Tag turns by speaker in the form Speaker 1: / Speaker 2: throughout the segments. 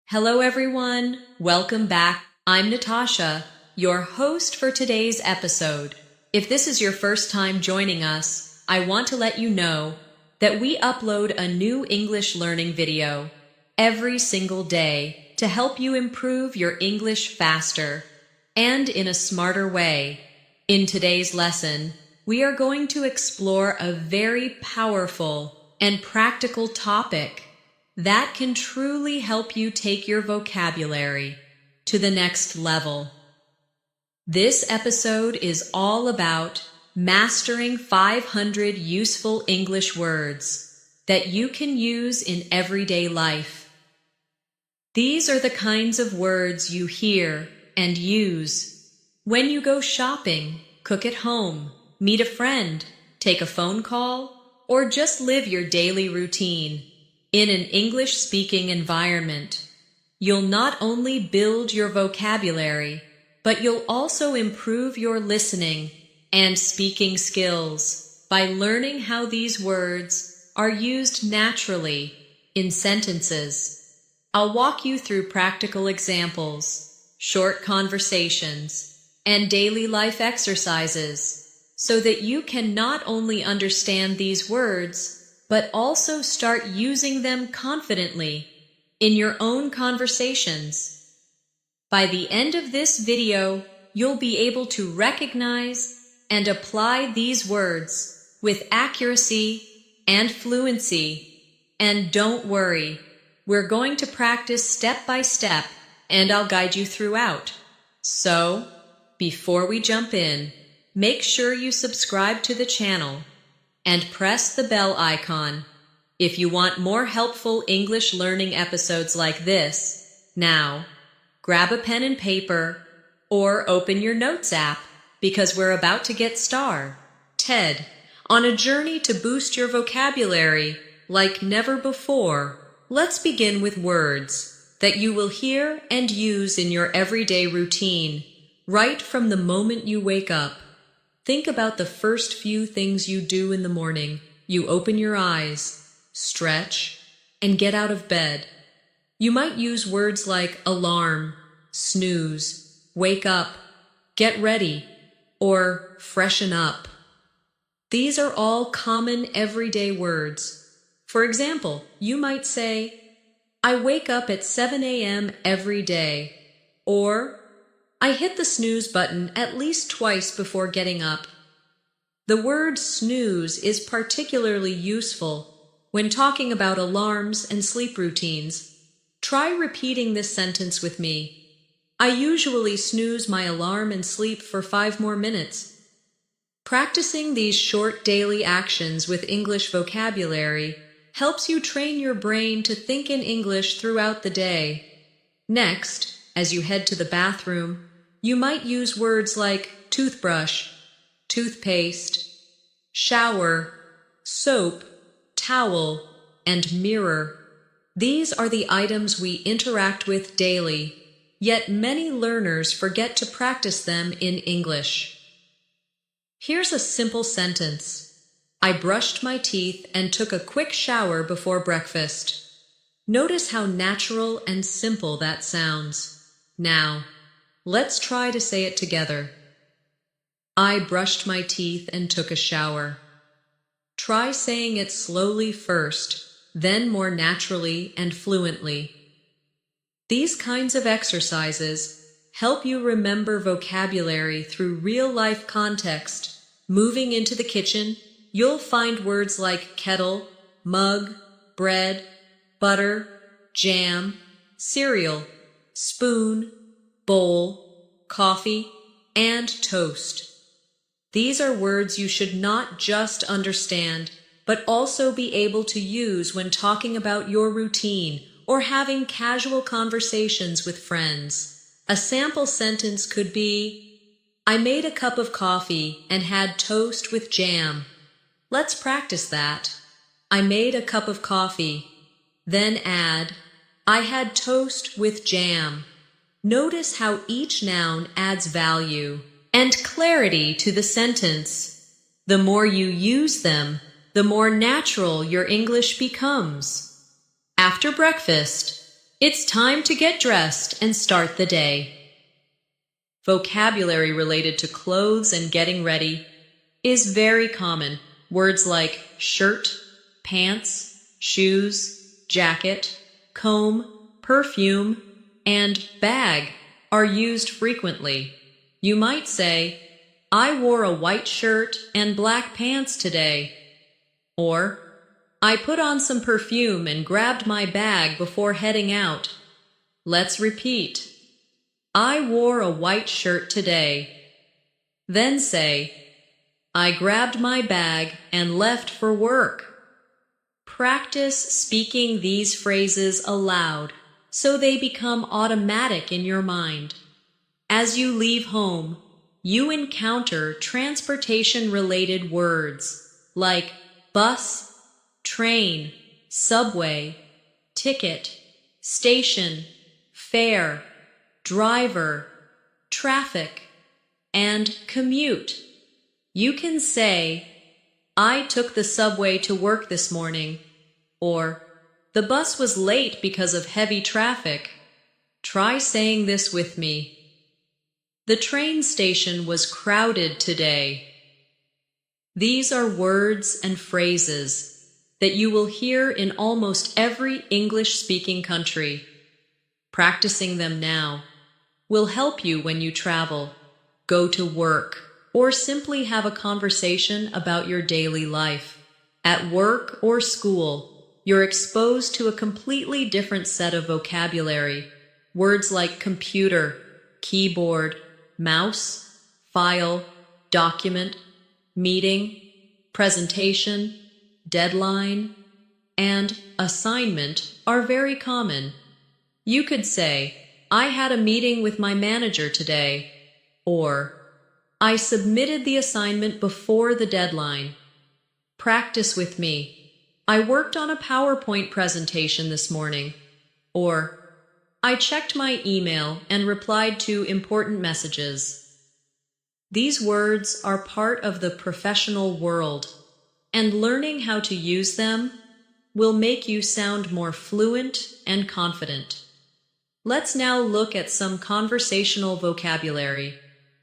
Speaker 1: Hello, everyone. Welcome back. I'm Natasha, your host for today's episode. If this is your first time joining us, I want to let you know that we upload a new English learning video every single day to help you improve your English faster and in a smarter way. In today's lesson, we are going to explore a very powerful and practical topic that can truly help you take your vocabulary to the next level. This episode is all about mastering 500 useful English words that you can use in everyday life. These are the kinds of words you hear and use when you go shopping, cook at home, meet a friend, take a phone call, or just live your daily routine. In an English-speaking environment, you'll not only build your vocabulary, but you'll also improve your listening and speaking skills by learning how these words are used naturally in sentences. I'll walk you through practical examples, short conversations, and daily life exercises so that you can not only understand these words, but also start using them confidently in your own conversations. By the end of this video, you'll be able to recognize and apply these words with accuracy and fluency. And don't worry, we're going to practice step by step, and I'll guide you throughout. So, before we jump in, make sure you subscribe to the channel and press the bell icon if you want more helpful English learning episodes like this. Now, grab a pen and paper or open your notes app because we're about to get started on a journey to boost your vocabulary like never before. Let's begin with words that you will hear and use in your everyday routine right from the moment you wake up. Think about the first few things you do in the morning. You open your eyes, stretch, and get out of bed. You might use words like alarm, snooze, wake up, get ready, or freshen up. These are all common everyday words. For example, you might say, I wake up at 7 a.m. every day, or I hit the snooze button at least twice before getting up. The word snooze is particularly useful when talking about alarms and sleep routines. Try repeating this sentence with me. I usually snooze my alarm and sleep for 5 more minutes. Practicing these short daily actions with English vocabulary helps you train your brain to think in English throughout the day. Next, as you head to the bathroom, you might use words like toothbrush, toothpaste, shower, soap, towel, and mirror. These are the items we interact with daily, yet many learners forget to practice them in English. Here's a simple sentence. I brushed my teeth and took a quick shower before breakfast. Notice how natural and simple that sounds. Now, let's try to say it together. I brushed my teeth and took a shower. Try saying it slowly first, then more naturally and fluently. These kinds of exercises help you remember vocabulary through real-life context. Moving into the kitchen, you'll find words like kettle, mug, bread, butter, jam, cereal, spoon, bowl, coffee, and toast. These are words you should not just understand, but also be able to use when talking about your routine or having casual conversations with friends. A sample sentence could be, I made a cup of coffee and had toast with jam. Let's practice that. I made a cup of coffee. Then add, I had toast with jam. Notice how each noun adds value and clarity to the sentence. The more you use them, the more natural your English becomes. After breakfast, It's time to get dressed and start the day. Vocabulary related to clothes and getting ready is very common. Words like shirt, pants, shoes, jacket, comb, perfume, and bag are used frequently. You might say, I wore a white shirt and black pants today. Or, I put on some perfume and grabbed my bag before heading out. Let's repeat. I wore a white shirt today. Then say, I grabbed my bag and left for work. Practice speaking these phrases aloud so they become automatic in your mind. As you leave home, you encounter transportation-related words like bus, train, subway, ticket, station, fare, driver, traffic, and commute. You can say, I took the subway to work this morning, or the bus was late because of heavy traffic. Try saying this with me. The train station was crowded today. These are words and phrases that you will hear in almost every English-speaking country. Practicing them now will help you when you travel, go to work, or simply have a conversation about your daily life. At work or school, you're exposed to a completely different set of vocabulary. Words like computer, keyboard, mouse, file, document, meeting, presentation, deadline, and assignment are very common. You could say, I had a meeting with my manager today, or I submitted the assignment before the deadline. Practice with me. I worked on a PowerPoint presentation this morning, or I checked my email and replied to important messages. These words are part of the professional world, and learning how to use them will make you sound more fluent and confident. Let's now look at some conversational vocabulary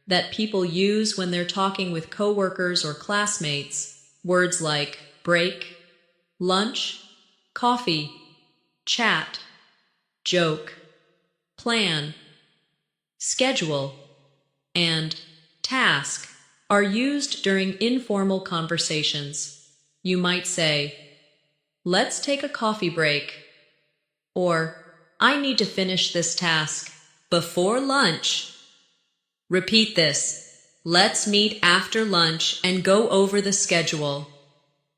Speaker 1: that people use when they're talking with coworkers or classmates. Words like break, lunch, coffee, chat, joke, plan, schedule, and task are used during informal conversations. You might say, let's take a coffee break, or I need to finish this task before lunch. Repeat this. Let's meet after lunch and go over the schedule.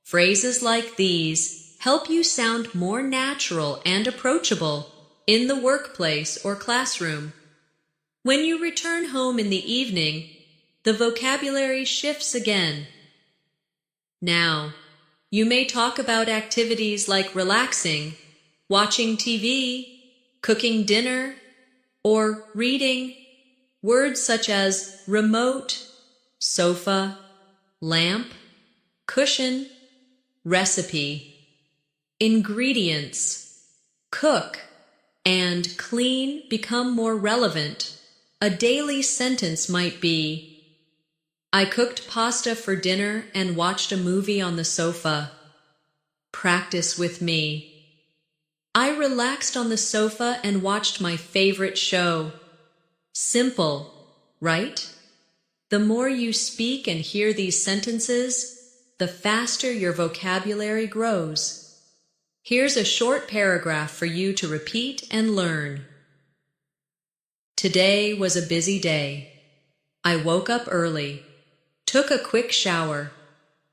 Speaker 1: Phrases like these help you sound more natural and approachable in the workplace or classroom. When you return home in the evening, the vocabulary shifts again. Now, you may talk about activities like relaxing, watching TV, cooking dinner, or reading. Words such as remote, sofa, lamp, cushion, recipe, ingredients, cook, and clean become more relevant. A daily sentence might be, I cooked pasta for dinner and watched a movie on the sofa. Practice with me. I relaxed on the sofa and watched my favorite show. Simple, right? The more you speak and hear these sentences, the faster your vocabulary grows. Here's a short paragraph for you to repeat and learn. Today was a busy day. I woke up early, took a quick shower,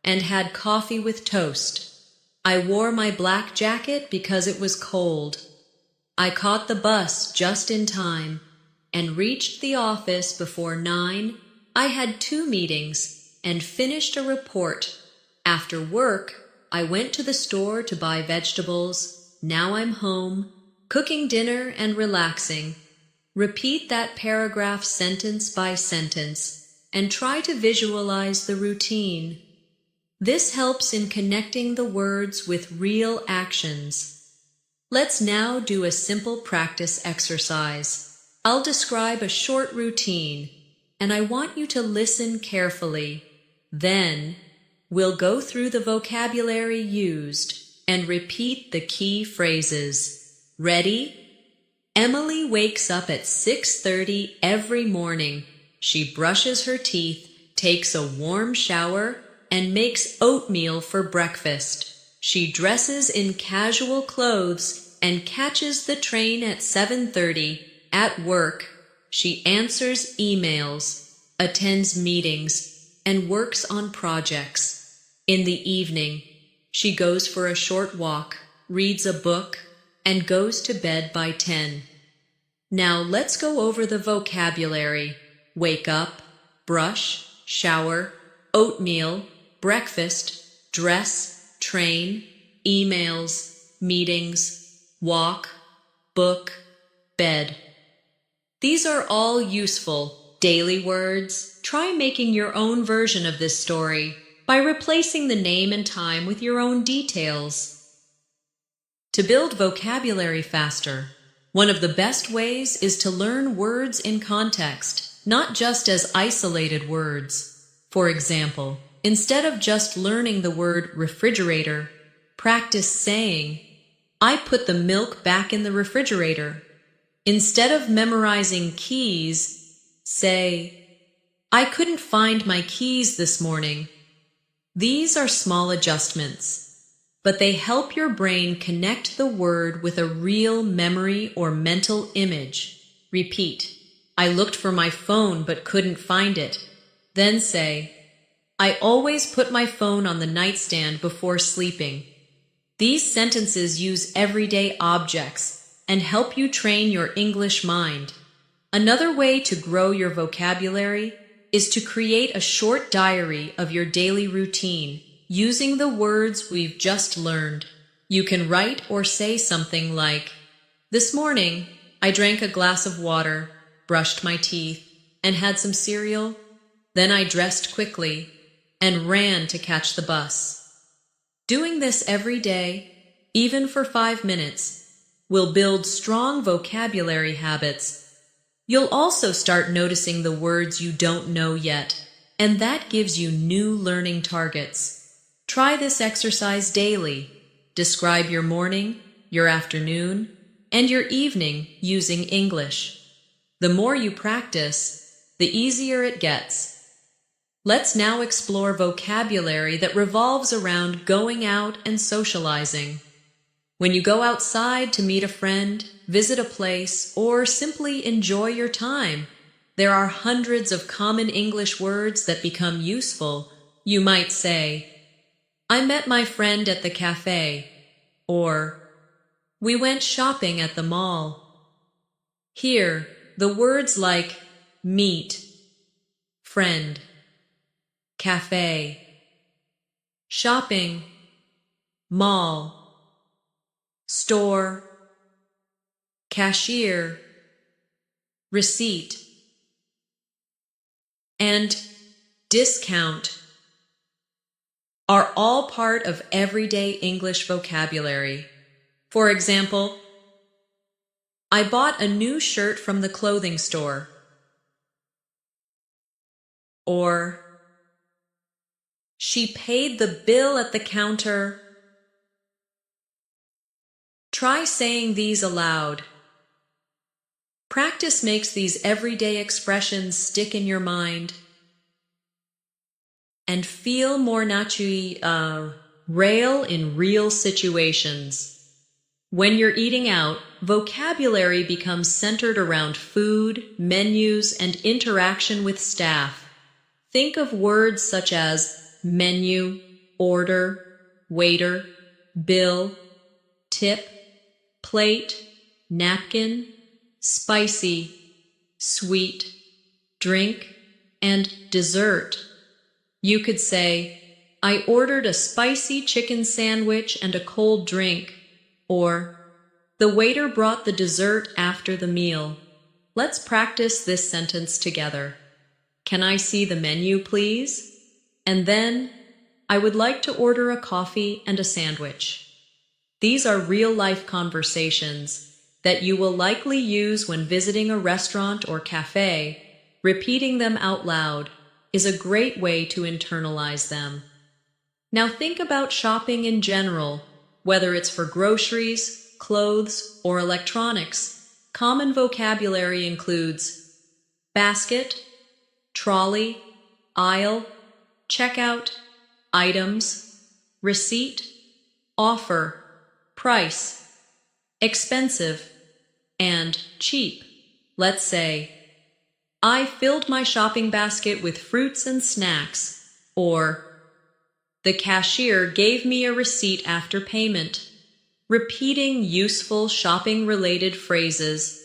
Speaker 1: and had coffee with toast. I wore my black jacket because it was cold. I caught the bus just in time and reached the office before 9. I had 2 meetings and finished a report. After work, I went to the store to buy vegetables. Now I'm home, cooking dinner and relaxing. Repeat that paragraph sentence by sentence and try to visualize the routine. This helps in connecting the words with real actions. Let's now do a simple practice exercise. I'll describe a short routine, and I want you to listen carefully. Then, we'll go through the vocabulary used and repeat the key phrases. Ready? Emily wakes up at 6:30 every morning. She brushes her teeth, takes a warm shower, and makes oatmeal for breakfast. She dresses in casual clothes and catches the train at 7:30. At work, she answers emails, attends meetings, and works on projects. In the evening, she goes for a short walk, reads a book, and goes to bed by 10. Now let's go over the vocabulary. Wake up, brush, shower, oatmeal, breakfast, dress, train, emails, meetings, walk, book, bed. These are all useful daily words. Try making your own version of this story by replacing the name and time with your own details. To build vocabulary faster, one of the best ways is to learn words in context, not just as isolated words. For example, instead of just learning the word refrigerator, practice saying, "I put the milk back in the refrigerator." Instead of memorizing keys, say, "I couldn't find my keys this morning." These are small adjustments, but they help your brain connect the word with a real memory or mental image. Repeat, "I looked for my phone but couldn't find it." Then say, "I always put my phone on the nightstand before sleeping." These sentences use everyday objects and help you train your English mind. Another way to grow your vocabulary is to create a short diary of your daily routine using the words we've just learned. You can write or say something like, "This morning, I drank a glass of water, brushed my teeth, and had some cereal. Then I dressed quickly and ran to catch the bus." Doing this every day, even for 5 minutes, will build strong vocabulary habits. You'll also start noticing the words you don't know yet, and that gives you new learning targets. Try this exercise daily. Describe your morning, your afternoon, and your evening using English. The more you practice, the easier it gets. Let's now explore vocabulary that revolves around going out and socializing. When you go outside to meet a friend, visit a place, or simply enjoy your time, there are hundreds of common English words that become useful. You might say, "I met my friend at the cafe," or "We went shopping at the mall." Here, the words like meet, friend, cafe, shopping, mall, store, cashier, receipt, and discount are all part of everyday English vocabulary. For example, "I bought a new shirt from the clothing store," or "She paid the bill at the counter." Try saying these aloud. Practice makes these everyday expressions stick in your mind and feel more real in real situations. When you're eating out, vocabulary becomes centered around food, menus, and interaction with staff. Think of words such as menu, order, waiter, bill, tip, plate, napkin, spicy, sweet, drink, and dessert. You could say, "I ordered a spicy chicken sandwich and a cold drink," or "The waiter brought the dessert after the meal." Let's practice this sentence together. "Can I see the menu, please?" And then, "I would like to order a coffee and a sandwich." These are real-life conversations that you will likely use when visiting a restaurant or cafe. Repeating them out loud is a great way to internalize them. Now think about shopping in general, whether it's for groceries, clothes, or electronics. Common vocabulary includes basket, trolley, aisle, checkout, items, receipt, offer, price, expensive, and cheap. Let's say, I filled my shopping basket with fruits and snacks, or the cashier gave me a receipt after payment. Repeating useful shopping-related phrases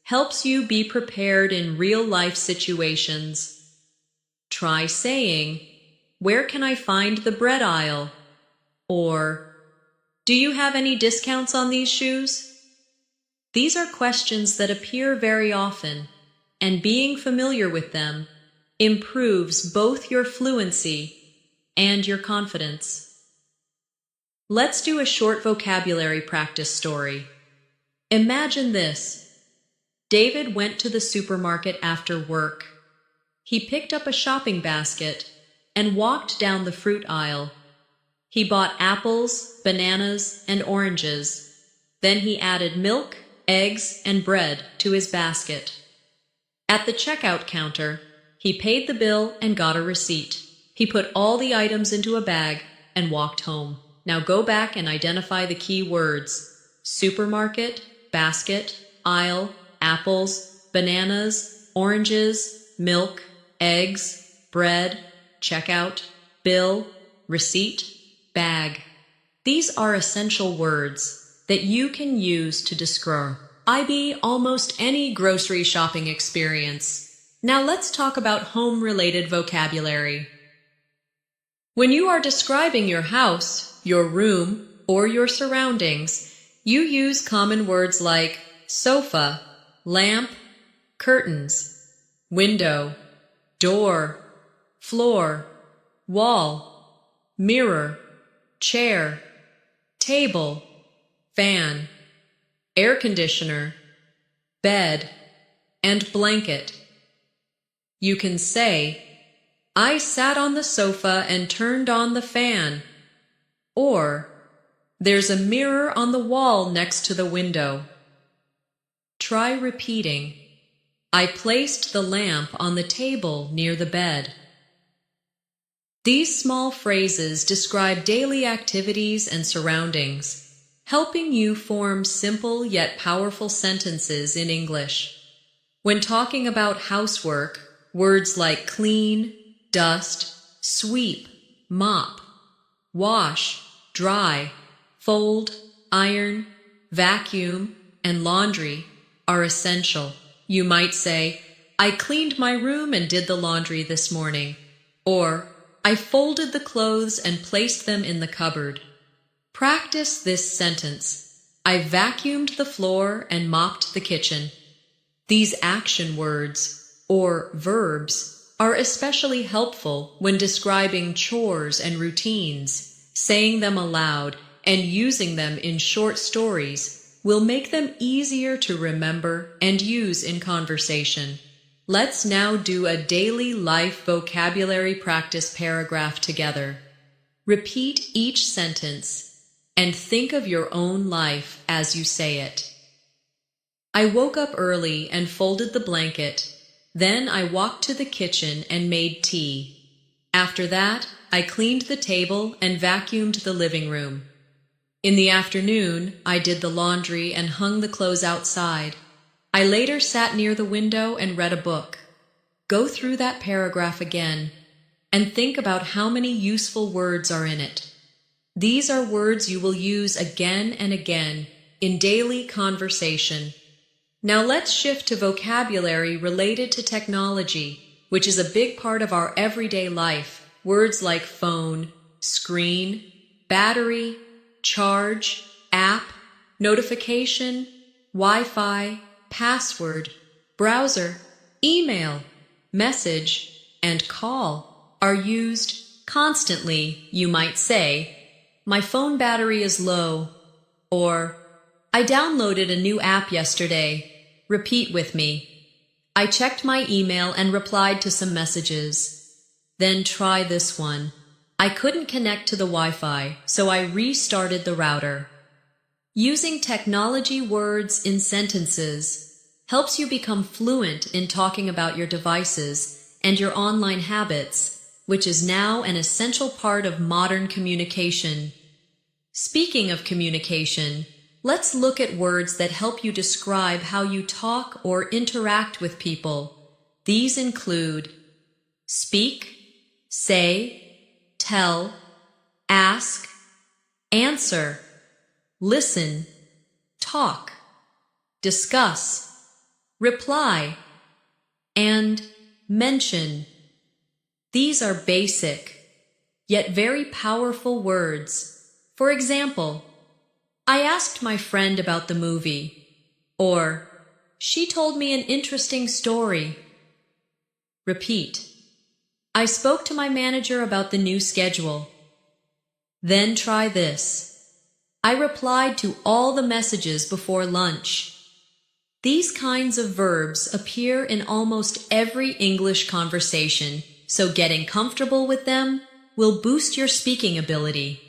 Speaker 1: helps you be prepared in real-life situations. Try saying, "Where can I find the bread aisle?" Or, "Do you have any discounts on these shoes?" These are questions that appear very often, and being familiar with them improves both your fluency and your confidence. Let's do a short vocabulary practice story. Imagine this. David went to the supermarket after work. He picked up a shopping basket and walked down the fruit aisle. He bought apples, bananas, and oranges. Then he added milk, eggs, and bread to his basket. At the checkout counter, he paid the bill and got a receipt. He put all the items into a bag and walked home. Now go back and identify the key words: supermarket, basket, aisle, apples, bananas, oranges, milk, eggs, bread, checkout, bill, receipt, bag. These are essential words that you can use to describe almost any grocery shopping experience. Now let's talk about home-related vocabulary. When you are describing your house, your room, or your surroundings, you use common words like sofa, lamp, curtains, window, door, floor, wall, mirror, chair, table, fan, air conditioner, bed, and blanket. You can say, "I sat on the sofa and turned on the fan," or "There's a mirror on the wall next to the window." Try repeating, "I placed the lamp on the table near the bed." These small phrases describe daily activities and surroundings, helping you form simple yet powerful sentences in English. When talking about housework, words like clean, dust, sweep, mop, wash, dry, fold, iron, vacuum, and laundry are essential. You might say, "I cleaned my room and did the laundry this morning," or "I folded the clothes and placed them in the cupboard." Practice this sentence: "I vacuumed the floor and mopped the kitchen." These action words, or verbs, are especially helpful when describing chores and routines. Saying them aloud and using them in short stories will make them easier to remember and use in conversation. Let's now do a daily life vocabulary practice paragraph together. Repeat each sentence and think of your own life as you say it. I woke up early and folded the blanket. Then I walked to the kitchen and made tea. After that, I cleaned the table and vacuumed the living room. In the afternoon, I did the laundry and hung the clothes outside. I later sat near the window and read a book. Go through that paragraph again and think about how many useful words are in it. These are words you will use again and again in daily conversation. Now let's shift to vocabulary related to technology, which is a big part of our everyday life. Words like phone, screen, battery, charge, app, notification, Wi-Fi, password, browser, email, message, and call are used constantly. You might say, "My phone battery is low," Or, I downloaded a new app yesterday. Repeat with me. I checked my email and replied to some messages. Then try this one. I couldn't connect to the Wi-Fi, so I restarted the router. Using technology words in sentences helps you become fluent in talking about your devices and your online habits, which is now an essential part of modern communication. Speaking of communication, let's look at words that help you describe how you talk or interact with people. These include speak, say, tell, ask, answer, listen, talk, discuss, reply, and mention. These are basic, yet very powerful words. For example, I asked my friend about the movie, or she told me an interesting story. Repeat. I spoke to my manager about the new schedule. Then try this. I replied to all the messages before lunch. These kinds of verbs appear in almost every English conversation, so getting comfortable with them will boost your speaking ability.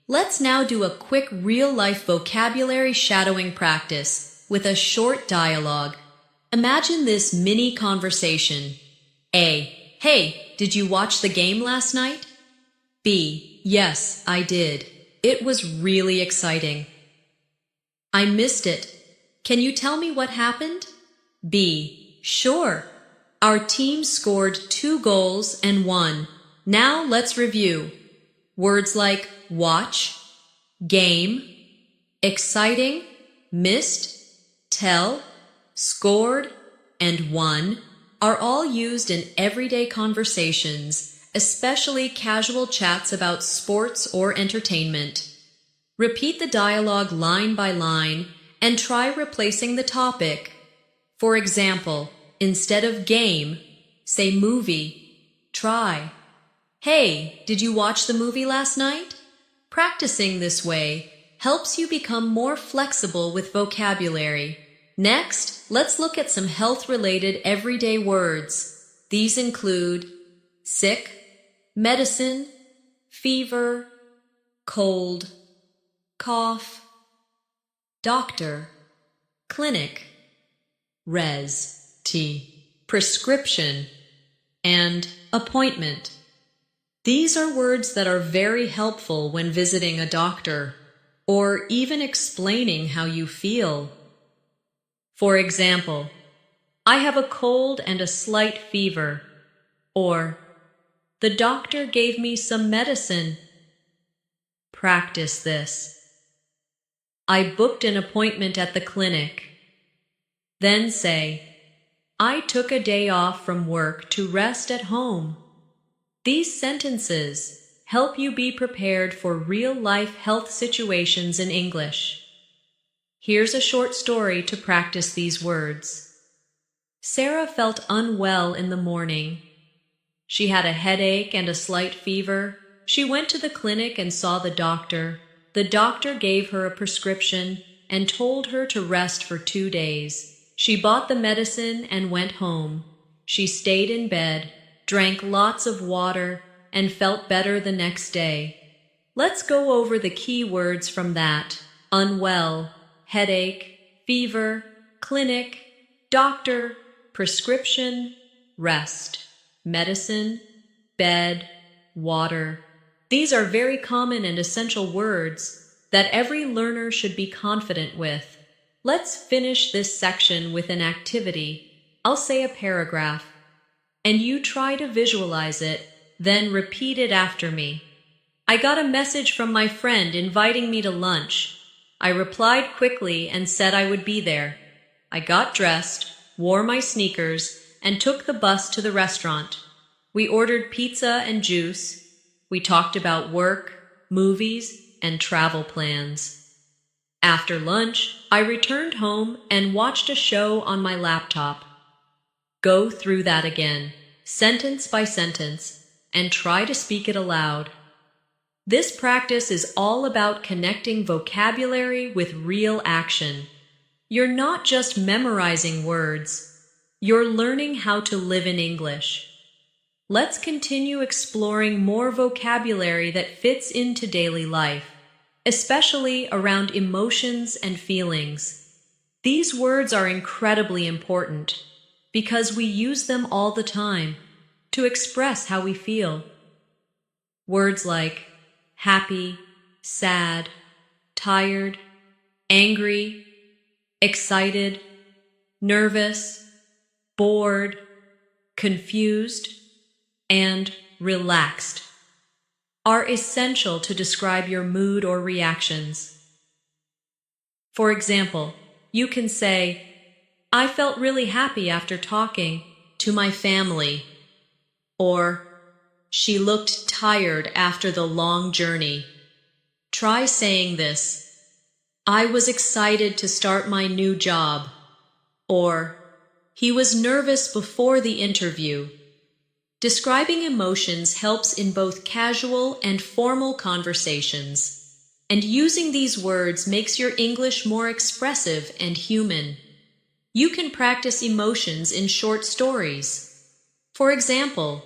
Speaker 1: Let's now do a quick real-life vocabulary shadowing practice with a short dialogue. Imagine this mini conversation. A. Hey, did you watch the game last night? B. Yes, I did. It was really exciting. I missed it. Can you tell me what happened? B. Sure. Our team scored 2 goals and won. Now let's review. Words like watch, game, exciting, missed, tell, scored, and won are all used in everyday conversations, especially casual chats about sports or entertainment. Repeat the dialogue line by line and try replacing the topic. For example, instead of game, say movie. Try, hey, did you watch the movie last night? Practicing this way helps you become more flexible with vocabulary. Next, let's look at some health-related everyday words. These include sick, medicine, fever, cold, cough, doctor, clinic, prescription, and appointment. These are words that are very helpful when visiting a doctor or even explaining how you feel. For example, I have a cold and a slight fever, or the doctor gave me some medicine. Practice this. I booked an appointment at the clinic. Then say, I took a day off from work to rest at home. These sentences help you be prepared for real-life health situations in English. Here's a short story to practice these words. Sarah felt unwell in the morning. She had a headache and a slight fever. She went to the clinic and saw the doctor. The doctor gave her a prescription and told her to rest for 2 days. She bought the medicine and went home. She stayed in bed, drank lots of water, and felt better the next day. Let's go over the key words from that. Unwell, headache, fever, clinic, doctor, prescription, rest, medicine, bed, water. These are very common and essential words that every learner should be confident with. Let's finish this section with an activity. I'll say a paragraph, and you try to visualize it, then repeat it after me. I got a message from my friend inviting me to lunch. I replied quickly and said I would be there. I got dressed, wore my sneakers, and took the bus to the restaurant. We ordered pizza and juice. We talked about work, movies, and travel plans. After lunch, I returned home and watched a show on my laptop. Go through that again, sentence by sentence, and try to speak it aloud. This practice is all about connecting vocabulary with real action. You're not just memorizing words, you're learning how to live in English. Let's continue exploring more vocabulary that fits into daily life, especially around emotions and feelings. These words are incredibly important because we use them all the time to express how we feel. Words like happy, sad, tired, angry, excited, nervous, bored, confused, and relaxed are essential to describe your mood or reactions. For example, you can say, I felt really happy after talking to my family, or she looked tired after the long journey. Try saying this, I was excited to start my new job, or he was nervous before the interview. Describing emotions helps in both casual and formal conversations, and using these words makes your English more expressive and human. You can practice emotions in short stories. For example,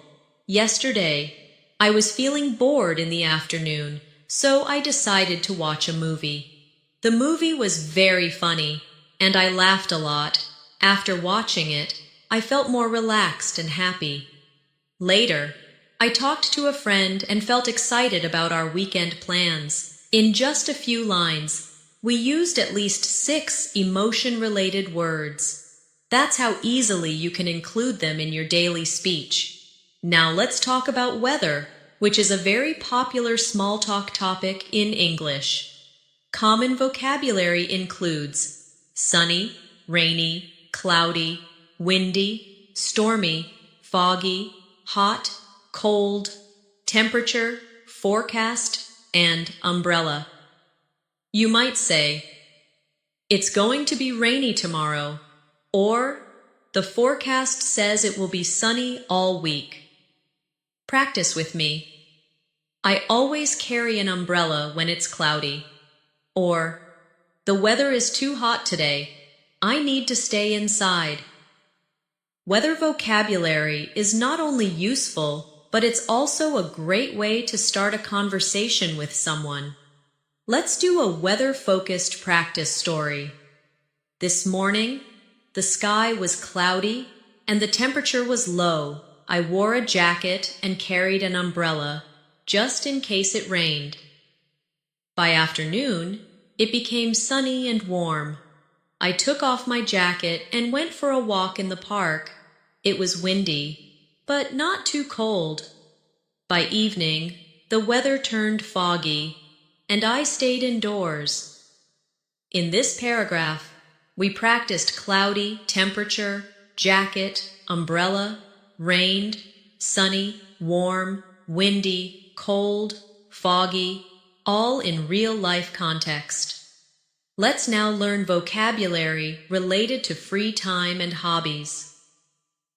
Speaker 1: yesterday, I was feeling bored in the afternoon, so I decided to watch a movie. The movie was very funny, and I laughed a lot. After watching it, I felt more relaxed and happy. Later, I talked to a friend and felt excited about our weekend plans. In just a few lines, we used at least 6 emotion-related words. That's how easily you can include them in your daily speech. Now let's talk about weather, which is a very popular small talk topic in English. Common vocabulary includes sunny, rainy, cloudy, windy, stormy, foggy, hot, cold, temperature, forecast, and umbrella. You might say, it's going to be rainy tomorrow, or the forecast says it will be sunny all week. Practice with me. I always carry an umbrella when it's cloudy. Or, the weather is too hot today. I need to stay inside. Weather vocabulary is not only useful, but it's also a great way to start a conversation with someone. Let's do a weather-focused practice story. This morning, the sky was cloudy and the temperature was low. I wore a jacket and carried an umbrella, just in case it rained. By afternoon, it became sunny and warm. I took off my jacket and went for a walk in the park. It was windy, but not too cold. By evening, the weather turned foggy, and I stayed indoors. In this paragraph, we practiced cloudy, temperature, jacket, umbrella, rained, sunny, warm, windy, cold, foggy, all in real-life context. Let's now learn vocabulary related to free time and hobbies.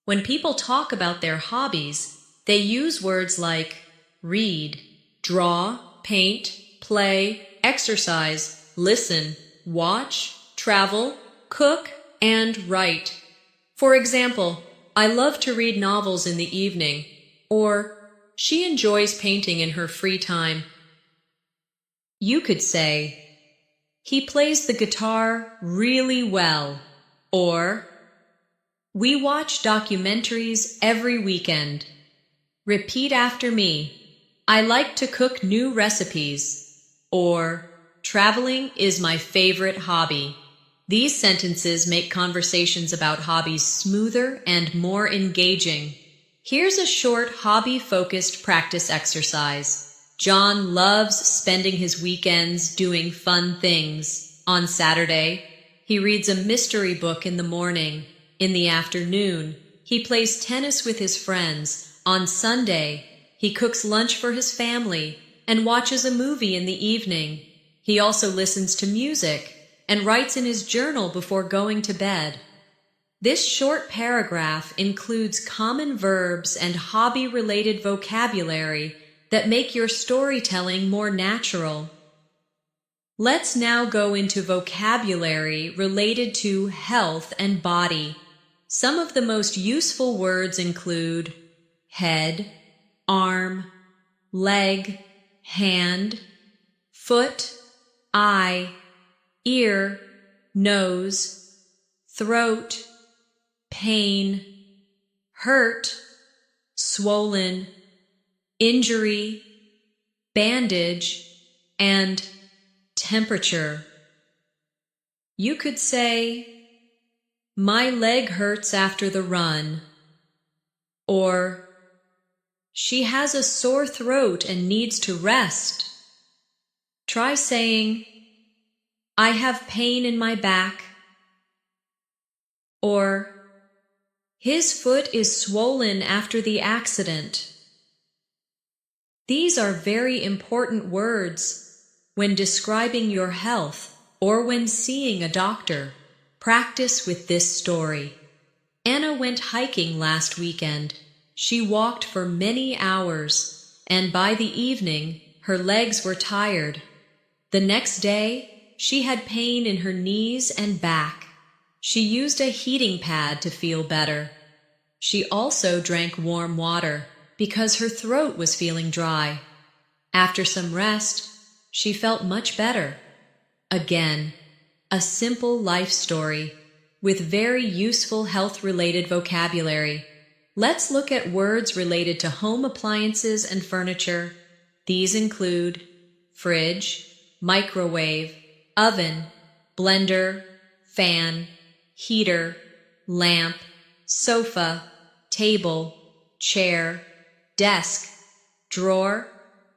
Speaker 1: When people talk about their hobbies, they use words like read, draw, paint, play, exercise, listen, watch, travel, cook, and write. For example, I love to read novels in the evening, or she enjoys painting in her free time. You could say, he plays the guitar really well, or we watch documentaries every weekend. Repeat after me. I like to cook new recipes. Or, traveling is my favorite hobby. These sentences make conversations about hobbies smoother and more engaging. Here's a short hobby-focused practice exercise. John loves spending his weekends doing fun things. On Saturday, he reads a mystery book in the morning. In the afternoon, he plays tennis with his friends. On Sunday, he cooks lunch for his family and watches a movie in the evening. He also listens to music and writes in his journal before going to bed. This short paragraph includes common verbs and hobby-related vocabulary that make your storytelling more natural. Let's now go into vocabulary related to health and body. Some of the most useful words include head, arm, leg, hand, foot, eye, ear, nose, throat, pain, hurt, swollen, injury, bandage, and temperature. You could say, "My leg hurts after the run," or "She has a sore throat and needs to rest." Try saying, "I have pain in my back," or "His foot is swollen after the accident." These are very important words when describing your health or when seeing a doctor. Practice with this story. Anna went hiking last weekend. She walked for many hours, and by the evening, her legs were tired. The next day, she had pain in her knees and back. She used a heating pad to feel better. She also drank warm water because her throat was feeling dry. After some rest, she felt much better. Again, a simple life story with very useful health-related vocabulary. Let's look at words related to home appliances and furniture. These include fridge, microwave, oven, blender, fan, heater, lamp, sofa, table, chair, desk, drawer,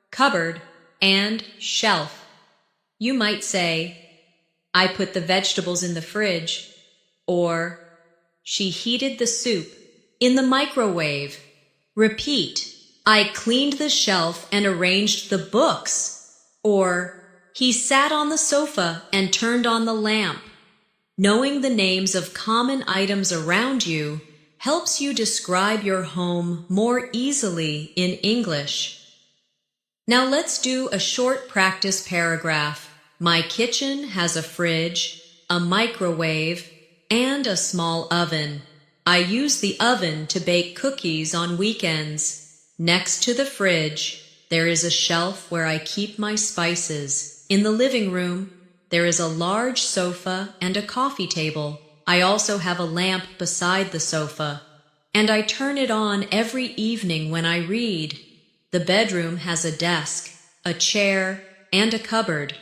Speaker 1: cupboard, and shelf. You might say, "I put the vegetables in the fridge," or "She heated the soup in the microwave." Repeat, "I cleaned the shelf and arranged the books," or "He sat on the sofa and turned on the lamp." Knowing the names of common items around you helps you describe your home more easily in English. Now let's do a short practice paragraph. My kitchen has a fridge, a microwave, and a small oven. I use the oven to bake cookies on weekends. Next to the fridge, there is a shelf where I keep my spices. In the living room, there is a large sofa and a coffee table. I also have a lamp beside the sofa, and I turn it on every evening when I read. The bedroom has a desk, a chair, and a cupboard.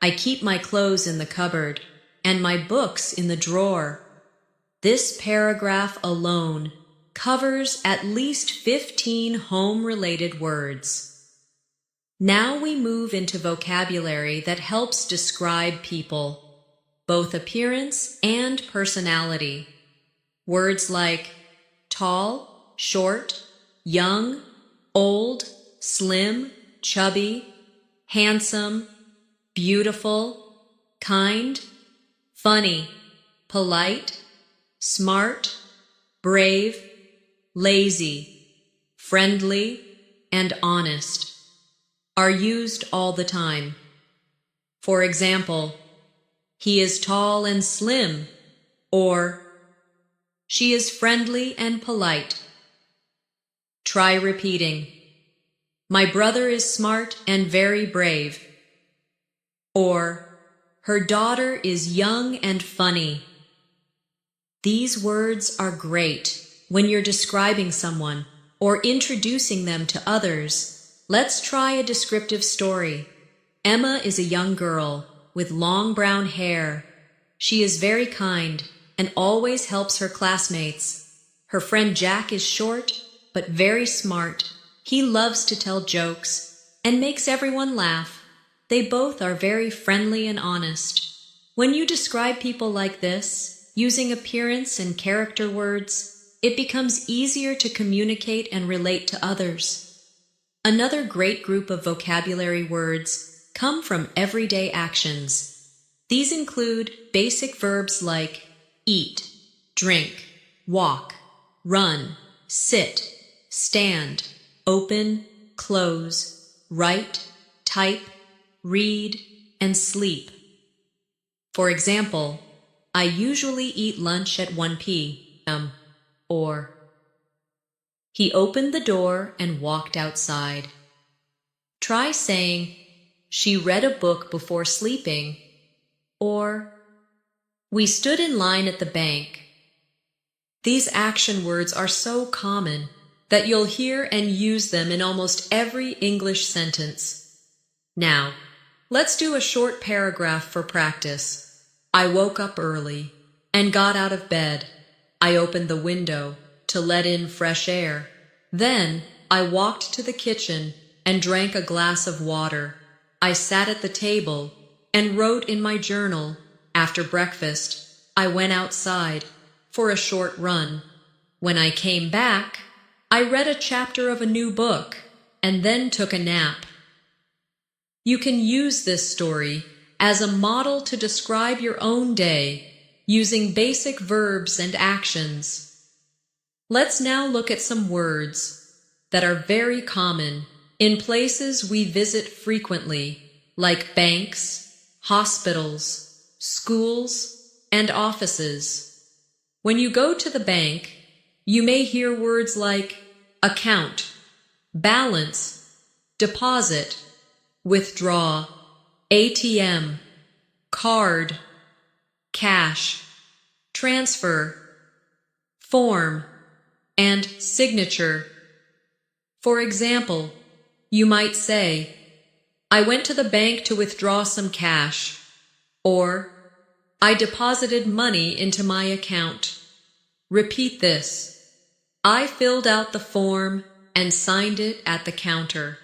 Speaker 1: I keep my clothes in the cupboard and my books in the drawer. This paragraph alone covers at least 15 home-related words. Now we move into vocabulary that helps describe people, both appearance and personality. Words like tall, short, young, old, slim, chubby, handsome, beautiful, kind, funny, polite, smart, brave, lazy, friendly, and honest are used all the time. For example, "He is tall and slim," or "She is friendly and polite." Try repeating, "My brother is smart and very brave," or "Her daughter is young and funny." These words are great when you're describing someone or introducing them to others. Let's try a descriptive story. Emma is a young girl with long brown hair. She is very kind and always helps her classmates. Her friend Jack is short but very smart. He loves to tell jokes and makes everyone laugh. They both are very friendly and honest. When you describe people like this, using appearance and character words, it becomes easier to communicate and relate to others. Another great group of vocabulary words come from everyday actions. These include basic verbs like eat, drink, walk, run, sit, stand, open, close, write, type, read, and sleep. For example, I usually eat lunch at 1 p.m. Or, he opened the door and walked outside. Try saying, she read a book before sleeping. Or, we stood in line at the bank. These action words are so common that you'll hear and use them in almost every English sentence. Now, let's do a short paragraph for practice. I woke up early and got out of bed. I opened the window to let in fresh air. Then I walked to the kitchen and drank a glass of water. I sat at the table and wrote in my journal. After breakfast, I went outside for a short run. When I came back, I read a chapter of a new book and then took a nap. You can use this story as a model to describe your own day using basic verbs and actions. Let's now look at some words that are very common in places we visit frequently, like banks, hospitals, schools, and offices. When you go to the bank, you may hear words like account, balance, deposit, withdraw, ATM, card, cash, transfer, form, and signature. For example, you might say, I went to the bank to withdraw some cash, or I deposited money into my account. Repeat this. I filled out the form and signed it at the counter.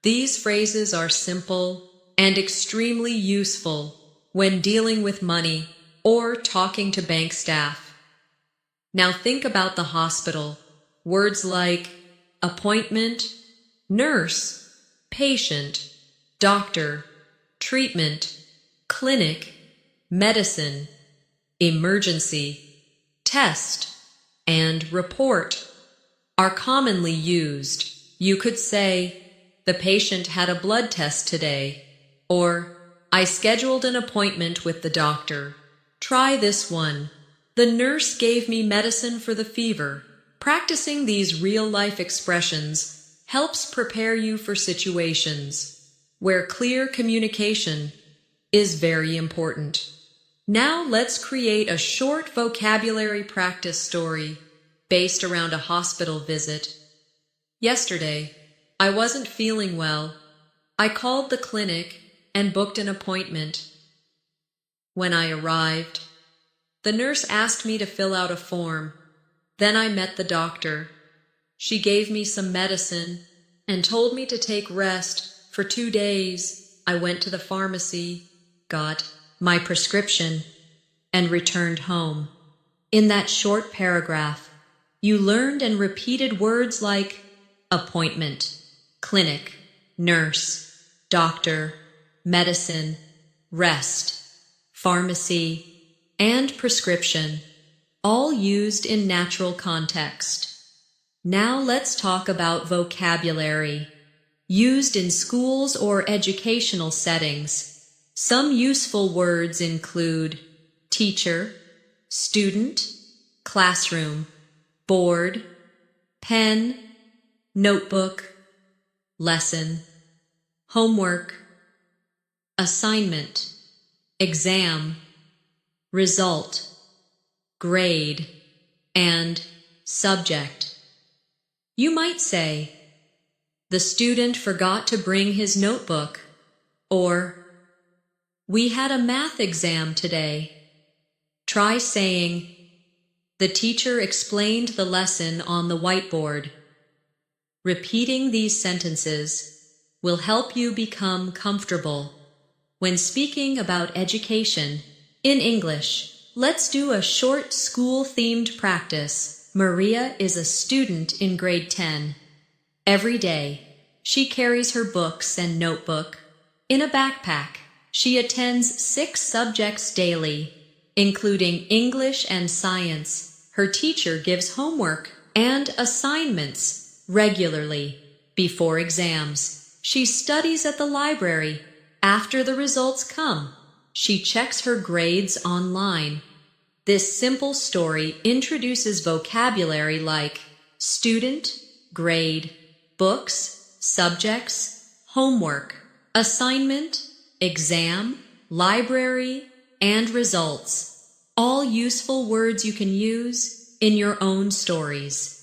Speaker 1: These phrases are simple and extremely useful when dealing with money or talking to bank staff. Now think about the hospital. Words like appointment, nurse, patient, doctor, treatment, clinic, medicine, emergency, test, and report are commonly used. You could say, the patient had a blood test today, or I scheduled an appointment with the doctor. Try this one. The nurse gave me medicine for the fever. Practicing these real-life expressions helps prepare you for situations where clear communication is very important. Now let's create a short vocabulary practice story based around a hospital visit. Yesterday, I wasn't feeling well. I called the clinic and booked an appointment. When I arrived, the nurse asked me to fill out a form. Then I met the doctor. She gave me some medicine and told me to take rest for 2 days. I went to the pharmacy, got my prescription, and returned home. In that short paragraph, you learned and repeated words like appointment, clinic, nurse, doctor, medicine, rest, pharmacy, and prescription, all used in natural context. Now let's talk about vocabulary used in schools or educational settings. Some useful words include teacher, student, classroom, board, pen, notebook, lesson, homework, assignment, exam, result, grade, and subject. You might say, the student forgot to bring his notebook, or we had a math exam today. Try saying, the teacher explained the lesson on the whiteboard. Repeating these sentences will help you become comfortable when speaking about education in English. Let's do a short school-themed practice. Maria is a student in grade 10. Every day, she carries her books and notebook in a backpack. She attends 6 subjects daily, including English and science. Her teacher gives homework and assignments regularly before exams. She studies at the library. After the results come, she checks her grades online. This simple story introduces vocabulary like student, grade, books, subjects, homework, assignment, exam, library, and results. All useful words you can use in your own stories.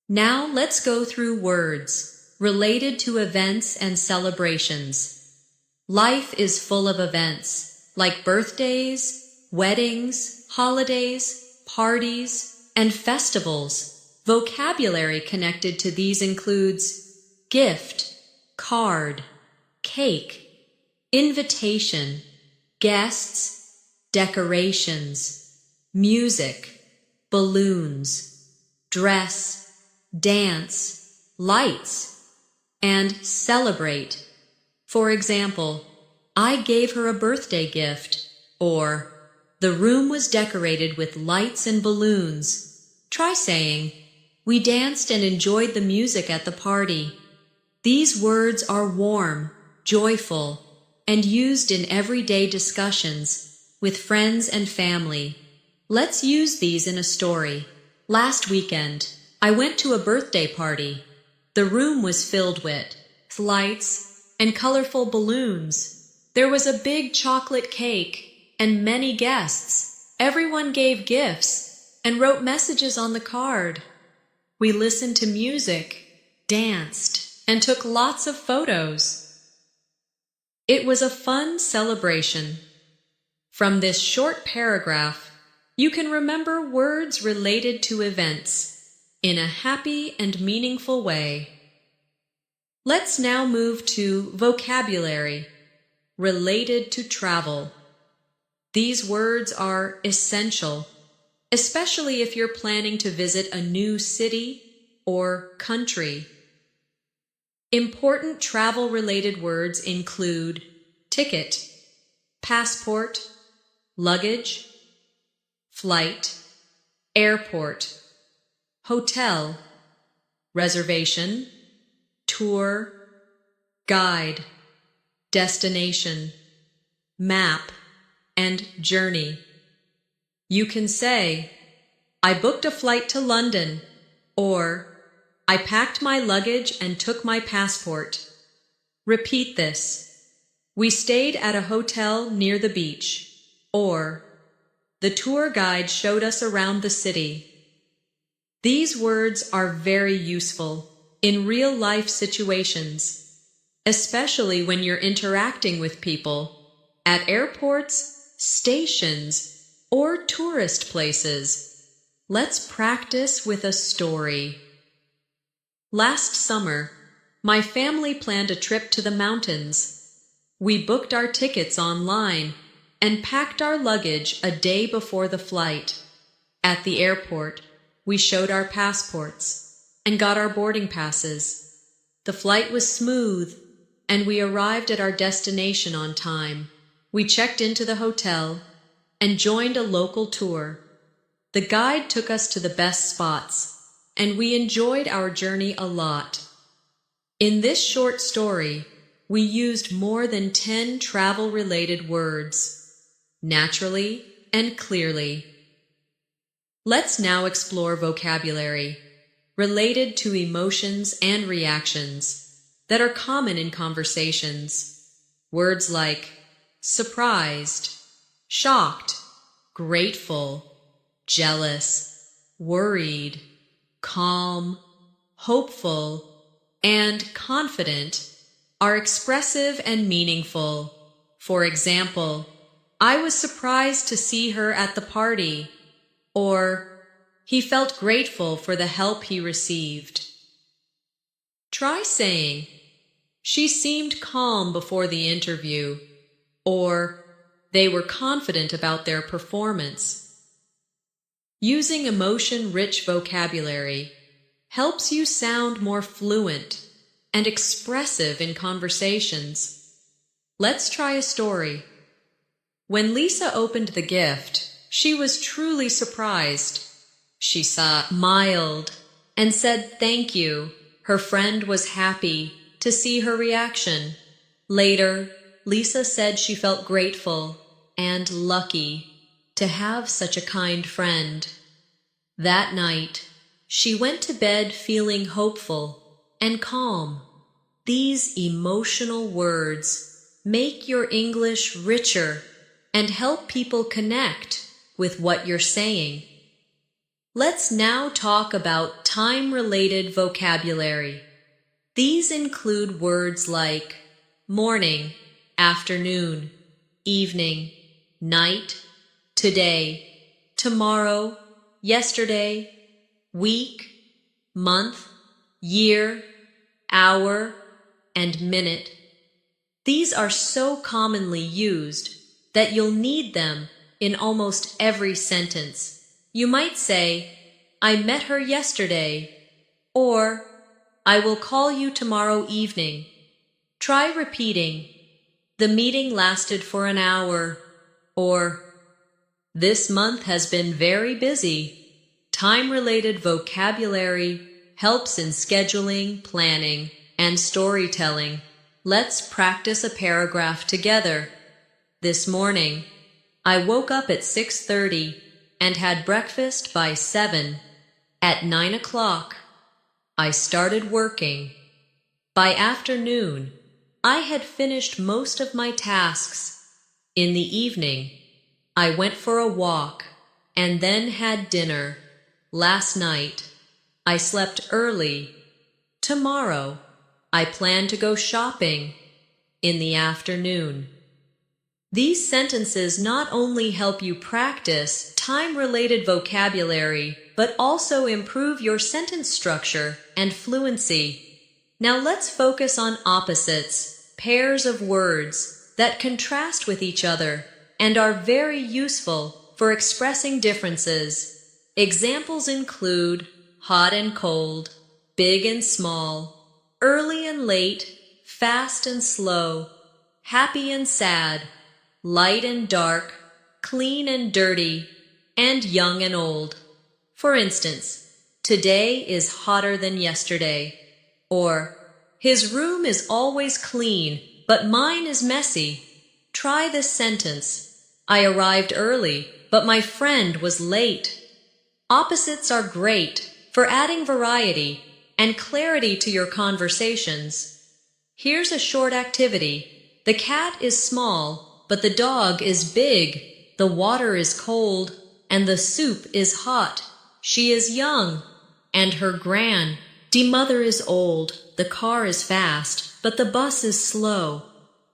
Speaker 1: Now let's go through words related to events and celebrations. Life is full of events like birthdays, weddings, holidays, parties, and festivals. Vocabulary connected to these includes gift, card, cake, invitation, guests, decorations, music, balloons, dress, dance, lights, and celebrate. For example, I gave her a birthday gift, or the room was decorated with lights and balloons. Try saying, we danced and enjoyed the music at the party. These words are warm, joyful, and used in everyday discussions with friends and family. Let's use these in a story. Last weekend, I went to a birthday party. The room was filled with lights and colorful balloons. There was a big chocolate cake and many guests. Everyone gave gifts and wrote messages on the card. We listened to music, danced, and took lots of photos. It was a fun celebration. From this short paragraph, you can remember words related to events in a happy and meaningful way. Let's now move to vocabulary related to travel. These words are essential, especially if you're planning to visit a new city or country. Important travel-related words include ticket, passport, luggage, flight, airport, hotel, reservation, tour, guide, destination, map, and journey. You can say, I booked a flight to London, or I packed my luggage and took my passport. Repeat this. We stayed at a hotel near the beach, or the tour guide showed us around the city. These words are very useful in real-life situations, especially when you're interacting with people at airports, stations, or tourist places. Let's practice with a story. Last summer, my family planned a trip to the mountains. We booked our tickets online and packed our luggage a day before the flight. At the airport, we showed our passports and got our boarding passes. The flight was smooth, and we arrived at our destination on time. We checked into the hotel and joined a local tour. The guide took us to the best spots, and we enjoyed our journey a lot. In this short story, we used more than 10 travel-related words, naturally and clearly. Let's now explore vocabulary related to emotions and reactions that are common in conversations. Words like surprised, shocked, grateful, jealous, worried, calm, hopeful, and confident are expressive and meaningful. For example, I was surprised to see her at the party, or he felt grateful for the help he received. Try saying, she seemed calm before the interview, or they were confident about their performance. Using emotion-rich vocabulary helps you sound more fluent and expressive in conversations. Let's try a story. When Lisa opened the gift, she was truly surprised. She smiled and said thank you. Her friend was happy to see her reaction. Later, Lisa said she felt grateful and lucky to have such a kind friend. That night, she went to bed feeling hopeful and calm. These emotional words make your English richer and help people connect with what you're saying. Let's now talk about time-related vocabulary. These include words like morning, afternoon, evening, night, today, tomorrow, yesterday, week, month, year, hour, and minute. These are so commonly used that you'll need them in almost every sentence. You might say, I met her yesterday, or I will call you tomorrow evening. Try repeating, the meeting lasted for an hour, or this month has been very busy. Time-related vocabulary helps in scheduling, planning, and storytelling. Let's practice a paragraph together. This morning, I woke up at 6:30 and had breakfast by 7. At 9 o'clock, I started working. By afternoon, I had finished most of my tasks. In the evening, I went for a walk and then had dinner. Last night, I slept early. Tomorrow, I plan to go shopping in the afternoon. These sentences not only help you practice time-related vocabulary, but also improve your sentence structure and fluency. Now let's focus on opposites, pairs of words that contrast with each other and are very useful for expressing differences. Examples include hot and cold, big and small, early and late, fast and slow, happy and sad, light and dark, clean and dirty, and young and old. For instance, today is hotter than yesterday, or his room is always clean, but mine is messy. Try this sentence. I arrived early, but my friend was late. Opposites are great for adding variety and clarity to your conversations. Here's a short activity. The cat is small, but the dog is big. The water is cold, and the soup is hot. She is young, and her grandmother is old. The car is fast, but the bus is slow.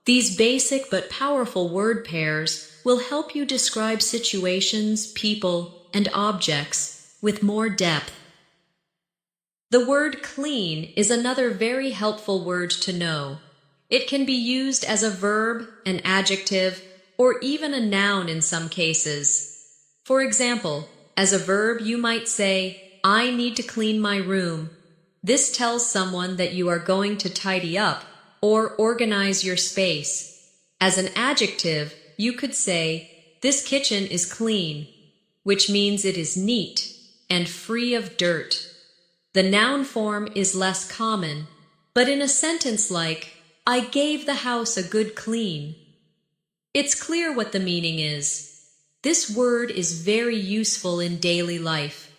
Speaker 1: These basic but powerful word pairs will help you describe situations, people, and objects with more depth. The word clean is another very helpful word to know. It can be used as a verb, an adjective, or even a noun in some cases. For example, as a verb you might say, I need to clean my room. This tells someone that you are going to tidy up or organize your space. As an adjective, you could say, this kitchen is clean, which means it is neat and free of dirt. The noun form is less common, but in a sentence like, I gave the house a good clean, it's clear what the meaning is. This word is very useful in daily life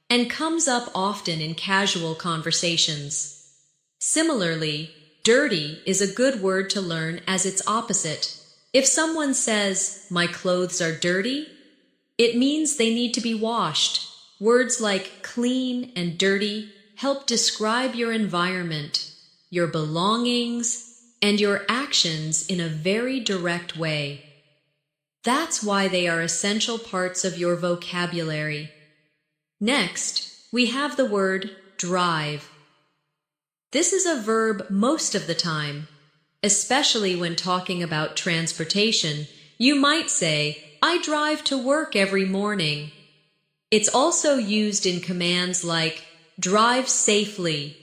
Speaker 1: and comes up often in casual conversations. Similarly, dirty is a good word to learn as its opposite. If someone says, my clothes are dirty, it means they need to be washed. Words like clean and dirty help describe your environment, your belongings, and your actions in a very direct way. That's why they are essential parts of your vocabulary. Next, we have the word drive. This is a verb most of the time, especially when talking about transportation. You might say, I drive to work every morning. It's also used in commands like, drive safely.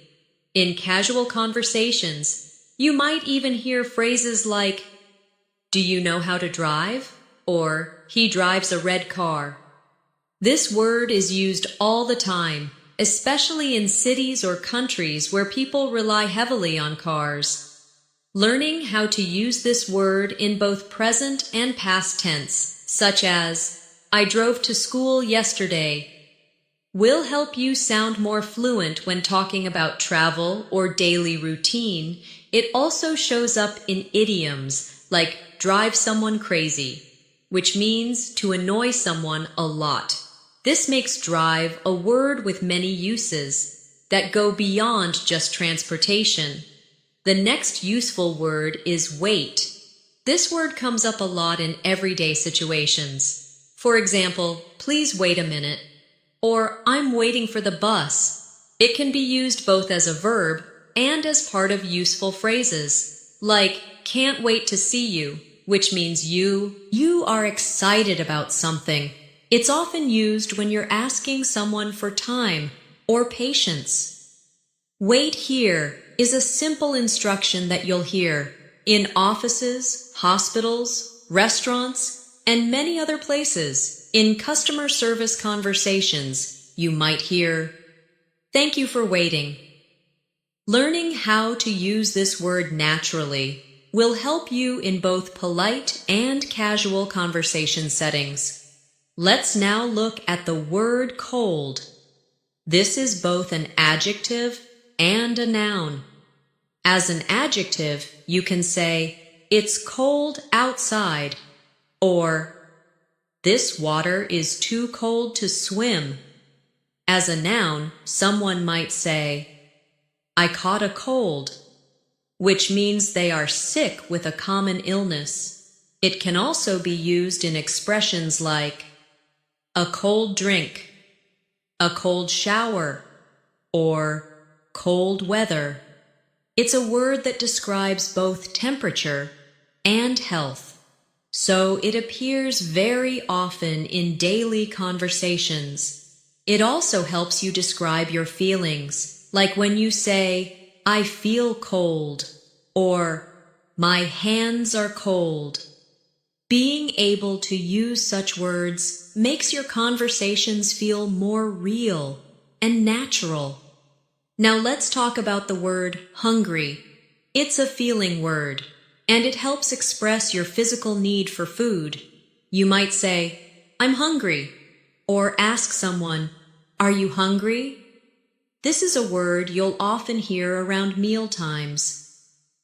Speaker 1: In casual conversations, you might even hear phrases like, do you know how to drive? Or, he drives a red car. This word is used all the time, especially in cities or countries where people rely heavily on cars. Learning how to use this word in both present and past tense, such as, I drove to school yesterday, will help you sound more fluent when talking about travel or daily routine. It also shows up in idioms like drive someone crazy, which means to annoy someone a lot. This makes drive a word with many uses that go beyond just transportation. The next useful word is wait. This word comes up a lot in everyday situations. For example, please wait a minute, or I'm waiting for the bus. It can be used both as a verb and as part of useful phrases, like can't wait to see you, which means you are excited about something. It's often used when you're asking someone for time or patience. Wait here is a simple instruction that you'll hear in offices, hospitals, restaurants, and many other places. In customer service conversations, you might hear, "Thank you for waiting." Learning how to use this word naturally will help you in both polite and casual conversation settings. Let's now look at the word cold. This is both an adjective and a noun. As an adjective, you can say, "It's cold outside," or "This water is too cold to swim." As a noun, someone might say, "I caught a cold," which means they are sick with a common illness. It can also be used in expressions like a cold drink, a cold shower, or cold weather. It's a word that describes both temperature and health, so it appears very often in daily conversations. It also helps you describe your feelings, like when you say, "I feel cold," or "My hands are cold." Being able to use such words makes your conversations feel more real and natural. Now let's talk about the word hungry. It's a feeling word, and it helps express your physical need for food. You might say, "I'm hungry," or ask someone, "Are you hungry?" This is a word you'll often hear around meal times.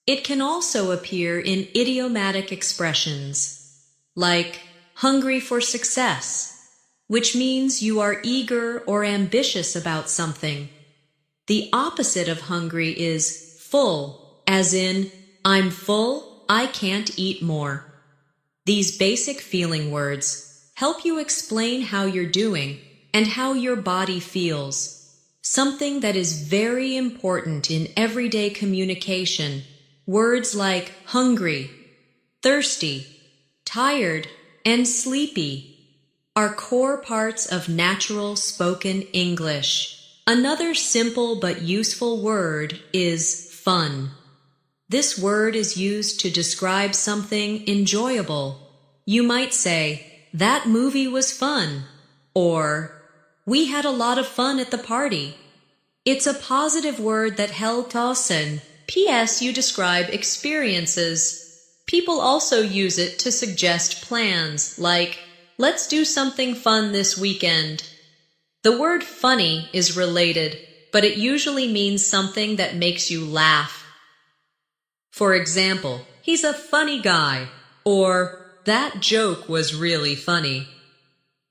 Speaker 1: It can also appear in idiomatic expressions, like hungry for success, which means you are eager or ambitious about something. The opposite of hungry is full, as in, "I'm full, I can't eat more." These basic feeling words help you explain how you're doing and how your body feels, something that is very important in everyday communication. Words like hungry, thirsty, tired, and sleepy are core parts of natural spoken English. Another simple but useful word is fun. This word is used to describe something enjoyable. You might say, "That movie was fun," or "We had a lot of fun at the party." It's a positive word that helps us and P.S. you describe experiences. People also use it to suggest plans, like, "Let's do something fun this weekend." The word funny is related, but it usually means something that makes you laugh. For example, "He's a funny guy," or "That joke was really funny."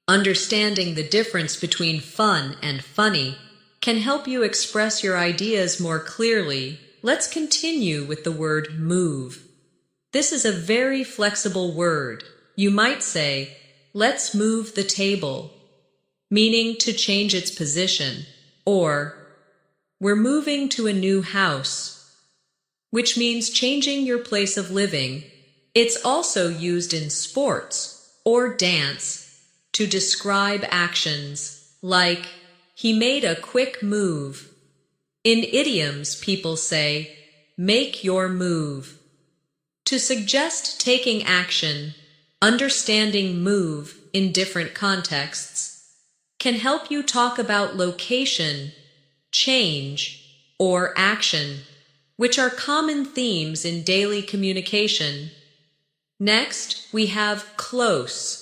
Speaker 1: Understanding the difference between fun and funny can help you express your ideas more clearly. Let's continue with the word move. This is a very flexible word. You might say, "Let's move the table," meaning to change its position, or "We're moving to a new house," which means changing your place of living. It's also used in sports or dance to describe actions, like, "He made a quick move." In idioms, people say, "Make your move," to suggest taking action. Understanding move in different contexts can help you talk about location, change, or action, which are common themes in daily communication. Next, we have close,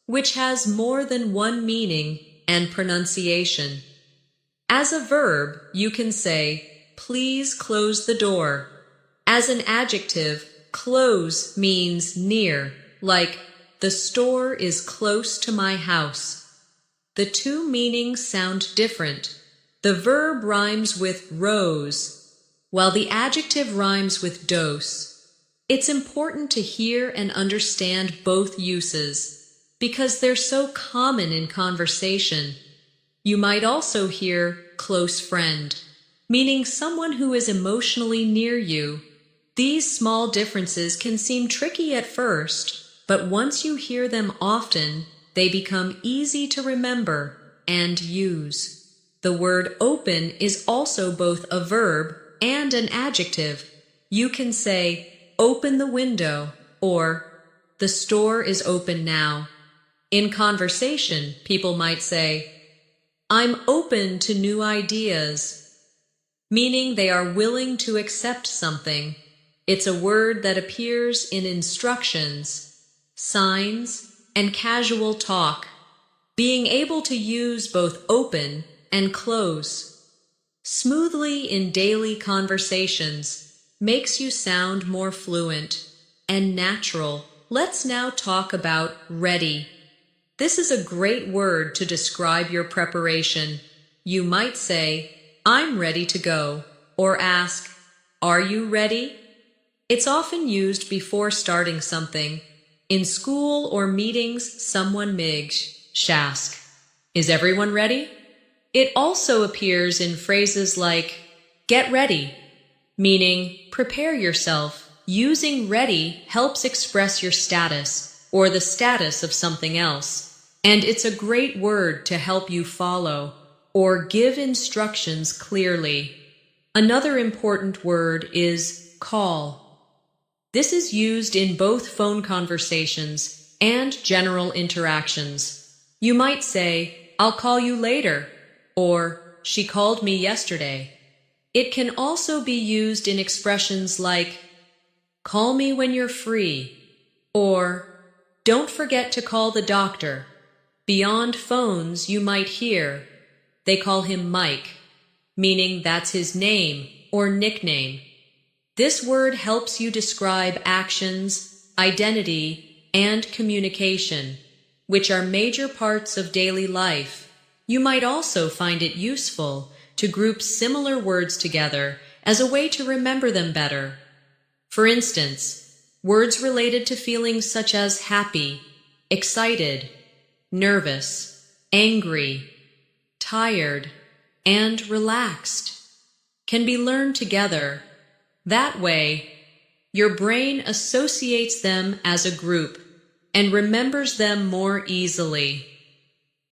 Speaker 1: which has more than one meaning and pronunciation. As a verb, you can say, "Please close the door." As an adjective, close means near, like, "The store is close to my house." The two meanings sound different. The verb rhymes with rose, while the adjective rhymes with dose. It's important to hear and understand both uses, because they're so common in conversation. You might also hear close friend, meaning someone who is emotionally near you. These small differences can seem tricky at first, but once you hear them often, they become easy to remember and use. The word open is also both a verb and an adjective. You can say, "Open the window," or "The store is open now." In conversation, people might say, "I'm open to new ideas," meaning they are willing to accept something. It's a word that appears in instructions, signs, and casual talk. Being able to use both open and close smoothly in daily conversations makes you sound more fluent and natural. Let's now talk about ready. This is a great word to describe your preparation. You might say, "I'm ready to go," or ask, "Are you ready?" It's often used before starting something. In school or meetings, someone may ask, "Is everyone ready?" It also appears in phrases like, "Get ready," meaning prepare yourself. Using ready helps express your status or the status of something else. And it's a great word to help you follow or give instructions clearly. Another important word is call. This is used in both phone conversations and general interactions. You might say, "I'll call you later," or "She called me yesterday." It can also be used in expressions like, "Call me when you're free," or "Don't forget to call the doctor." Beyond phones, you might hear, "They call him Mike," meaning that's his name or nickname. This word helps you describe actions, identity, and communication, which are major parts of daily life. You might also find it useful to group similar words together as a way to remember them better. For instance, words related to feelings such as happy, excited, nervous, angry, tired, and relaxed can be learned together. That way, your brain associates them as a group and remembers them more easily.